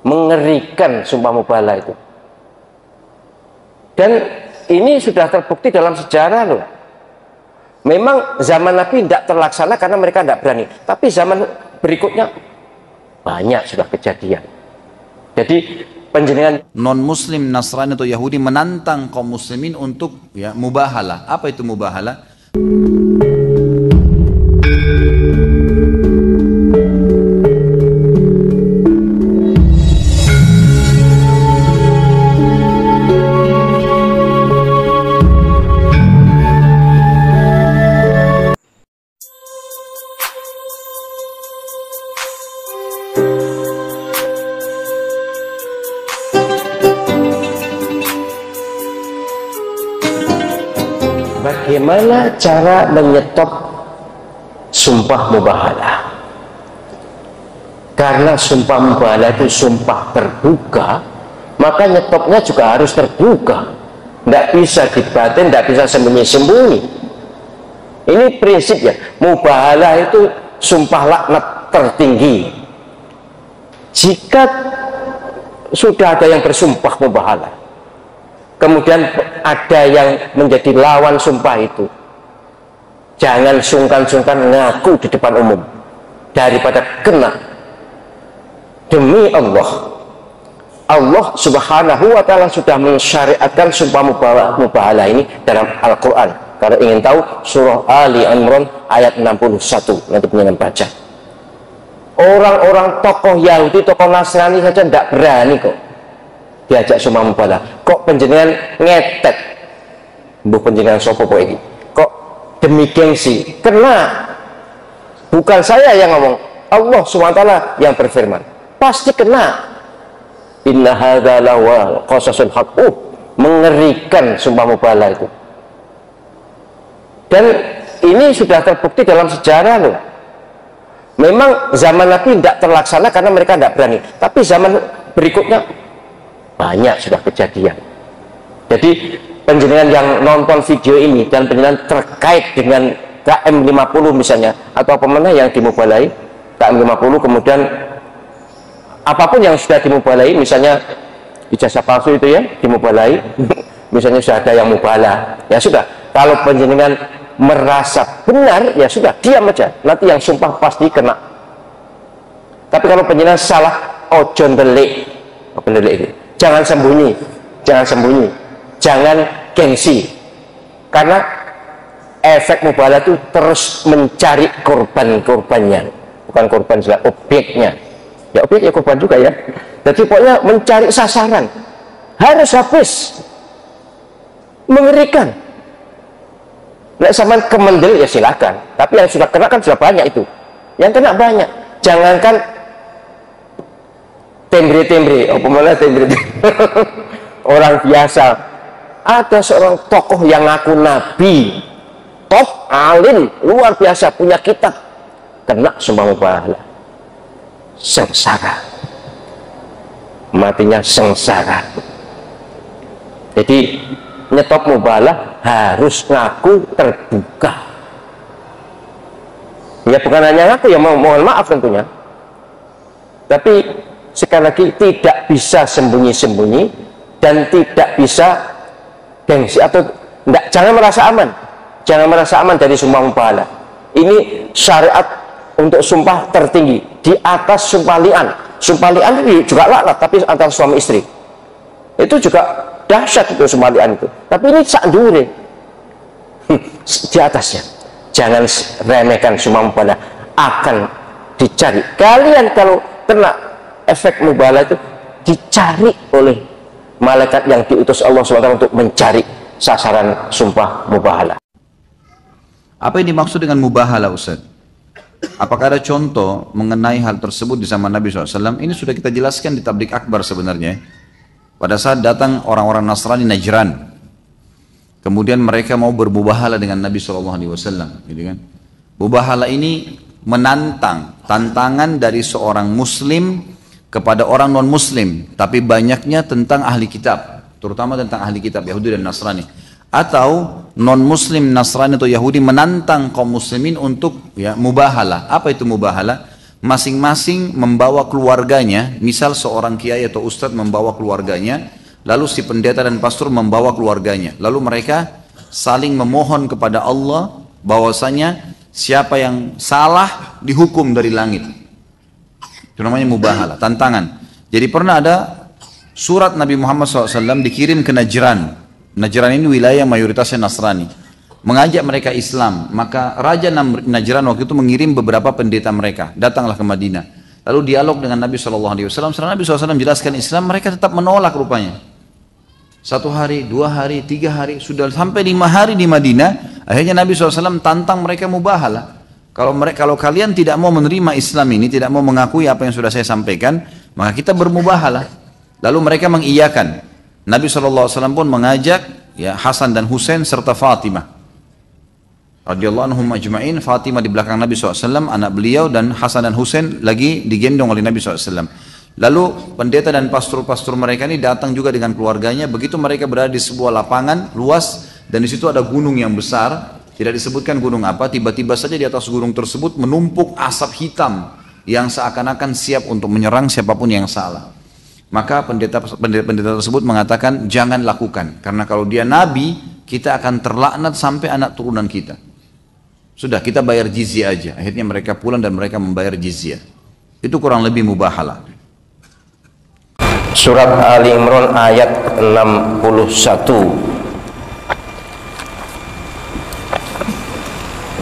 Mengerikan sumpah mubahalah itu. Dan ini sudah terbukti dalam sejarah loh. Memang zaman Nabi tidak terlaksana karena mereka tidak berani. Tapi zaman berikutnya banyak sudah kejadian. Jadi penjenengan non-muslim, Nasrani atau Yahudi menantang kaum muslimin untuk mubahalah. Apa itu mubahalah? Bagaimana cara menyetop sumpah mubahalah? Karena sumpah mubahalah itu sumpah terbuka, maka nyetopnya juga harus terbuka. Tidak bisa dibatin, tidak bisa sembunyi-sembunyi. Ini prinsip ya. Mubahalah itu sumpah laknat tertinggi. Jika sudah ada yang bersumpah mubahalah, kemudian ada yang menjadi lawan sumpah itu, jangan sungkan-sungkan ngaku di depan umum daripada kena. Demi Allah, Allah subhanahu wa ta'ala sudah mensyariatkan sumpah mubahalah ini dalam Al-Quran. Kalau ingin tahu, surah Ali Imran ayat 61, nanti pengen baca. Orang-orang tokoh Yahudi, tokoh Nasrani saja tidak berani kok diajak sumpah mubahalah. Kok penjenengan ngetet, bu penjenengan sopo ini, kok demi gengsi? Kena. Bukan saya yang ngomong, Allah SWT yang berfirman, pasti kena. Inna hadza lawal qasasul haqq. Mengerikan sumpah mubahalah itu. Dan ini sudah terbukti dalam sejarah loh. Memang zaman Nabi tidak terlaksana karena mereka tidak berani. Tapi zaman berikutnya banyak sudah kejadian. Jadi penjenengan yang nonton video ini dan penjenengan terkait dengan KM50 misalnya, atau apa mana yang dimubalahi KM50, kemudian apapun yang sudah dimubalahi, misalnya ijazah palsu itu ya dimubalahi, misalnya sudah ada yang mubalah, ya sudah. Kalau penjenengan merasa benar, ya sudah, diam aja. Nanti yang sumpah pasti kena. Tapi kalau penjenengan salah, ojo ndelik, jangan sembunyi, jangan gengsi, karena efek mubahalah itu terus mencari korban-korbannya, bukan korban juga, objeknya. Ya objeknya korban juga ya. Jadi pokoknya mencari sasaran, harus habis. Mengerikan. Nek sampean kemendel ya silakan, tapi yang sudah kena kan sudah banyak itu. Yang kena banyak. Jangankan tembre-tembre, orang biasa. Ada seorang tokoh yang ngaku nabi, top alim, luar biasa, punya kitab, kena sumpah mubahalah. Sengsara. Matinya sengsara. Jadi nyetop mubahalah harus ngaku terbuka. Ya bukan hanya ngaku, ya mohon maaf tentunya. Tapi sekali lagi tidak bisa sembunyi-sembunyi dan tidak bisa gengsi atau enggak, jangan merasa aman dari sumpah mubahalah. Ini syariat untuk sumpah tertinggi di atas sumpah li'an. Sumpah li'an itu juga laknat, tapi antara suami istri itu juga dahsyat itu sumpah li'an itu. Tapi ini sak dhuwure di atasnya. Jangan remehkan sumpah mubahalah, akan dicari. Kalian kalau kena efek mubahalah itu dicari oleh malaikat yang diutus Allah SWT untuk mencari sasaran sumpah mubahalah. Apa yang dimaksud dengan mubahalah, Ustaz? Apakah ada contoh mengenai hal tersebut di zaman Nabi SAW? Ini sudah kita jelaskan di Tabligh Akbar sebenarnya. Pada saat datang orang-orang Nasrani Najran, kemudian mereka mau bermubahalah dengan Nabi SAW, gitu kan? Mubahalah ini menantang, tantangan dari seorang Muslim kepada orang non-Muslim, tapi banyaknya tentang ahli kitab, terutama tentang ahli kitab Yahudi dan Nasrani. Atau non-Muslim, Nasrani atau Yahudi menantang kaum muslimin untuk mubahalah. Apa itu mubahalah? masing-masing membawa keluarganya, misal seorang kiai atau ustadz membawa keluarganya, lalu si pendeta dan pastor membawa keluarganya, lalu mereka saling memohon kepada Allah bahwasanya siapa yang salah dihukum dari langit. Itu namanya mubahalah, tantangan. Jadi pernah ada surat Nabi Muhammad SAW dikirim ke Najran. Najran ini wilayah mayoritasnya Nasrani, mengajak mereka Islam. Maka Raja Najran waktu itu mengirim beberapa pendeta mereka, datanglah ke Madinah. Lalu dialog dengan Nabi SAW. Setelah Nabi SAW menjelaskan Islam, mereka tetap menolak rupanya. 1 hari, 2 hari, 3 hari, sudah sampai 5 hari di Madinah. Akhirnya Nabi SAW tantang mereka mubahalah. Kalau kalian tidak mau menerima Islam ini, tidak mau mengakui apa yang sudah saya sampaikan, maka kita bermubahalah. Lalu mereka mengiyakan. Nabi SAW pun mengajak ya, Hasan dan Husain serta Fatimah radhiyallahu anhum ajma'in. Fatimah di belakang Nabi SAW, anak beliau, dan Hasan dan Husain lagi digendong oleh Nabi SAW. Lalu pendeta dan pastor-pastor mereka ini datang juga dengan keluarganya. Begitu mereka berada di sebuah lapangan luas, dan di situ ada gunung yang besar, tidak disebutkan gunung apa, tiba-tiba saja di atas gunung tersebut menumpuk asap hitam yang seakan-akan siap untuk menyerang siapapun yang salah. Maka pendeta tersebut mengatakan jangan lakukan, karena kalau dia nabi kita akan terlaknat sampai anak turunan kita. Sudah, kita bayar jizyah aja. Akhirnya mereka pulang dan mereka membayar jizyah. Itu kurang lebih mubahalah. Surat Ali Imran ayat 61.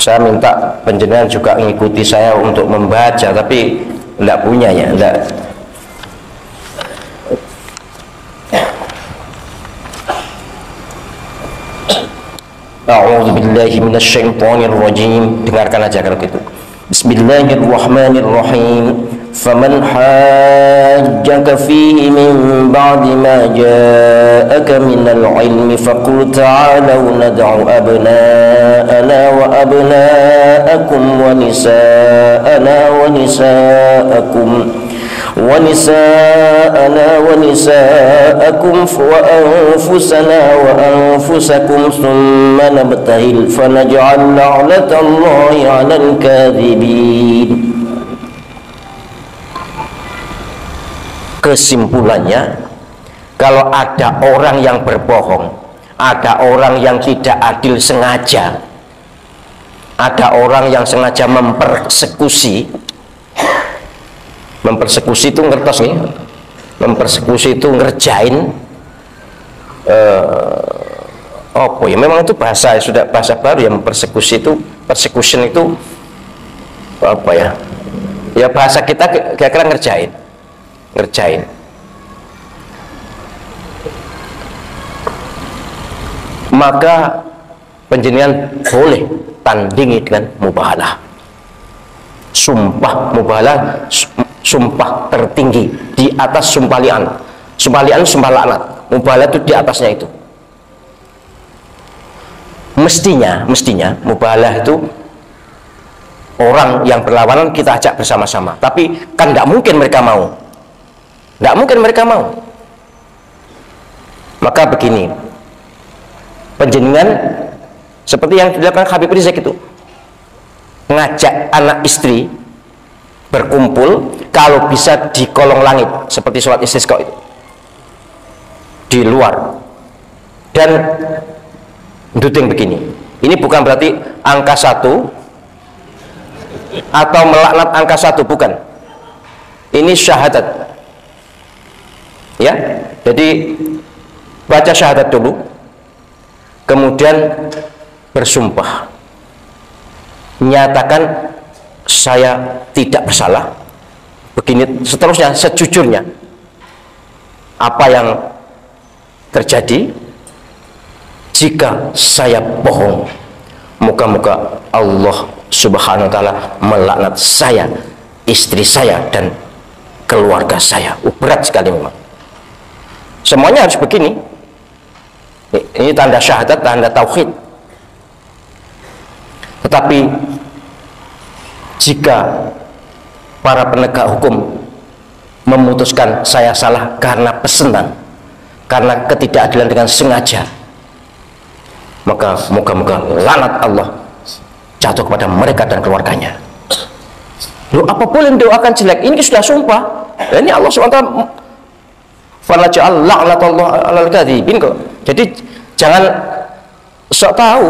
Saya minta penjenengan juga mengikuti saya untuk membaca, tapi tidak punya ya, tidak. A'udzu billahi minasyaitonir rajim. Dengarkan aja kalau gitu. Bismillahirrahmanirrahim. Faman hajjaka fihi min ba'di ma ja'aka minal ilmi faqul ta'alu nad'u abna'ana wa abna'akum wa nisa'ana wa nisa'akum ونساءنا ونساءكم وأنفسنا وأنفسكم ثم نبتهل فنجعل لعنة الله على الكاذبين. Kesimpulannya, kalau ada orang yang berbohong, ada orang yang tidak adil sengaja, ada orang yang sengaja mempersekusi itu ngertos nih, mempersekusi itu ngerjain apa ya, memang itu bahasa, sudah bahasa baru ya, mempersekusi itu, persecution itu apa ya, ya bahasa kita kira-kira ngerjain. Maka penjenengan boleh tandingi dengan mubahalah. Sumpah mubahalah, sumpah tertinggi di atas sumpah li'an. Sumpah li'an, sumpah laknat. Mubahalah itu di atasnya itu. Mestinya mubahalah itu orang yang berlawanan kita ajak bersama-sama. Tapi kan tidak mungkin mereka mau. Maka begini, penjenengan seperti yang dilakukan Habib Rizieq itu, ngajak anak istri berkumpul, kalau bisa di kolong langit seperti sholat istisqa itu, di luar, dan duting begini. Ini bukan berarti angka 1 atau melaknat angka 1, bukan. Ini syahadat ya. Jadi baca syahadat dulu, kemudian bersumpah, nyatakan saya tidak bersalah, begini seterusnya, sejujurnya apa yang terjadi. Jika saya bohong, moga-moga Allah Subhanahu wa ta'ala melaknat saya, istri saya, dan keluarga saya. Berat sekali memang. Semuanya harus begini. Ini tanda syahadat, tanda tauhid. Tetapi jika para penegak hukum memutuskan saya salah karena pesanan, karena ketidakadilan dengan sengaja, maka moga-moga laknat Allah jatuh kepada mereka dan keluarganya. Loh, apa boleh mendoakan jelek? Ini sudah sumpah. Ini Allah SWT falaja'al la'natullah 'alal kadzibin kok. Jadi jangan sok tahu.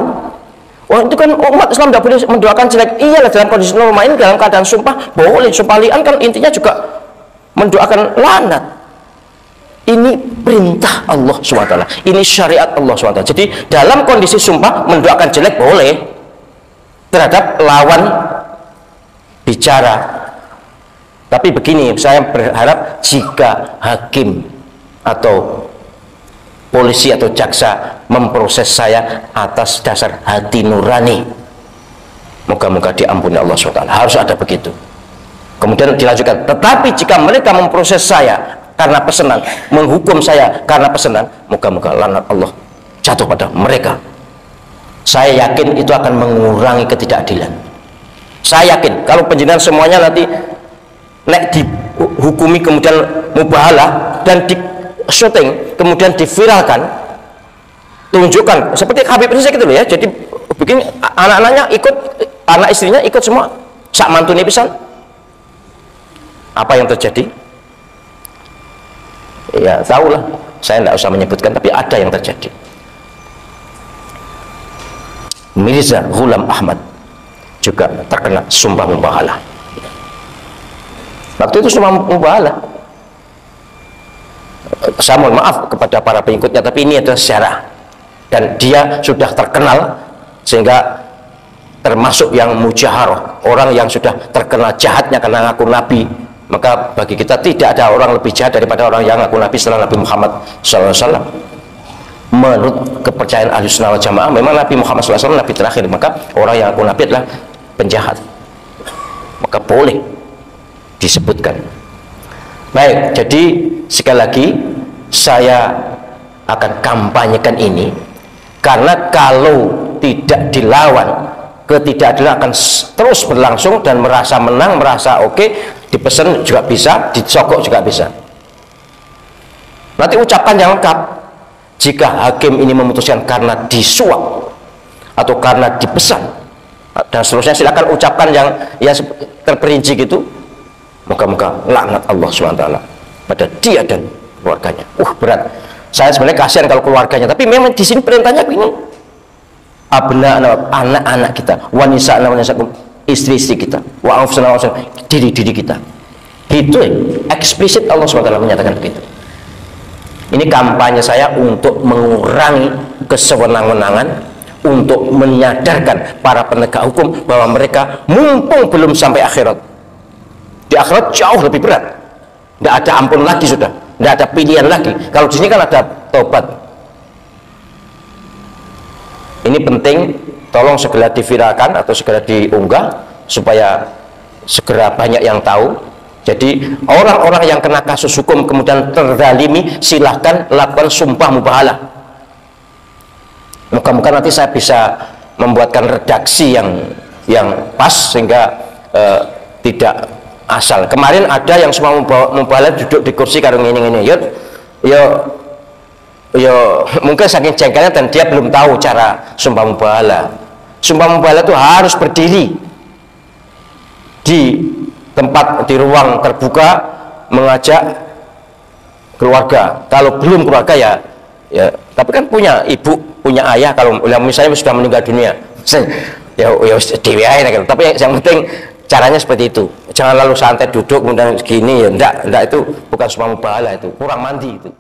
Oh, itu kan umat Islam tidak boleh mendoakan jelek. Iyalah, dalam kondisi normal ini, dalam keadaan sumpah boleh. Sumpah li'an kan intinya juga mendoakan laknat. Ini perintah Allah SWT. Ini syariat Allah SWT. Jadi dalam kondisi sumpah mendoakan jelek boleh terhadap lawan bicara. Tapi begini, saya berharap jika hakim atau polisi atau jaksa memproses saya atas dasar hati nurani, moga-moga diampuni Allah SWT. Harus ada begitu. Kemudian dilanjutkan, tetapi jika mereka memproses saya karena pesanan, menghukum saya karena pesanan, moga-moga laknat Allah jatuh pada mereka. Saya yakin itu akan mengurangi ketidakadilan. Saya yakin kalau penjenengan semuanya nanti nek dihukumi kemudian mubahalah dan di syuting kemudian diviralkan, tunjukkan seperti Habib Rizik gitu loh ya. Jadi bikin anak-anaknya ikut, anak istrinya ikut semua, sak mantune pisan. Apa yang terjadi? Ya tahulah, saya tidak usah menyebutkan, tapi ada yang terjadi. Mirza Ghulam Ahmad juga terkena sumpah mubahalah. Waktu itu sumpah mubahalah. Saya mohon maaf kepada para pengikutnya, tapi ini adalah sejarah, dan dia sudah terkenal sehingga termasuk yang mujaharah, orang yang sudah terkenal jahatnya karena ngaku nabi. Maka bagi kita tidak ada orang lebih jahat daripada orang yang ngaku nabi setelah Nabi Muhammad SAW. Menurut kepercayaan Ahlussunnah wal Jamaah, memang Nabi Muhammad SAW nabi terakhir, maka orang yang ngaku nabi adalah penjahat, maka boleh disebutkan. Baik, jadi sekali lagi saya akan kampanyekan ini, karena kalau tidak dilawan, ketidakadilan akan terus berlangsung dan merasa menang, merasa oke, dipesan juga bisa, disogok juga bisa. Nanti ucapan yang lengkap. Jika hakim ini memutuskan karena disuap atau karena dipesan dan seterusnya, silakan ucapkan yang terperinci gitu. Moga-moga laknat Allah SWT pada dia dan keluarganya. Berat. Saya sebenarnya kasihan kalau keluarganya, tapi memang di sini perintahnya ini. Anak-anak kita, wanita istri-istri kita, diri-diri kita. Itu eksplisit Allah SWT menyatakan begitu. Ini kampanye saya untuk mengurangi kesewenang-wenangan, untuk menyadarkan para penegak hukum bahwa mereka mumpung belum sampai akhirat. Di akhirat jauh lebih berat. Tidak ada ampun lagi sudah, tidak ada pilihan lagi. Kalau di sini kan ada tobat. Ini penting, tolong segera diviralkan atau segera diunggah supaya segera banyak yang tahu. Jadi orang-orang yang kena kasus hukum kemudian terzalimi, silahkan lakukan sumpah mubahalah. Moga-moga nanti saya bisa membuatkan redaksi yang pas sehingga tidak asal. Kemarin ada yang sumpah mubahalah duduk di kursi karung ini. Yo mungkin saking jengkelnya dan dia belum tahu cara sumpah mubahalah. Sumpah mubahalah itu harus berdiri di tempat, di ruang terbuka, mengajak keluarga. Kalau belum keluarga ya tapi kan punya ibu, punya ayah. Kalau misalnya sudah meninggal dunia, ya dewi aja gitu. Tapi yang penting caranya seperti itu. Jangan lalu santai duduk kemudian gini, ya enggak, itu bukan sumpah mubahalah, itu kurang mandi itu.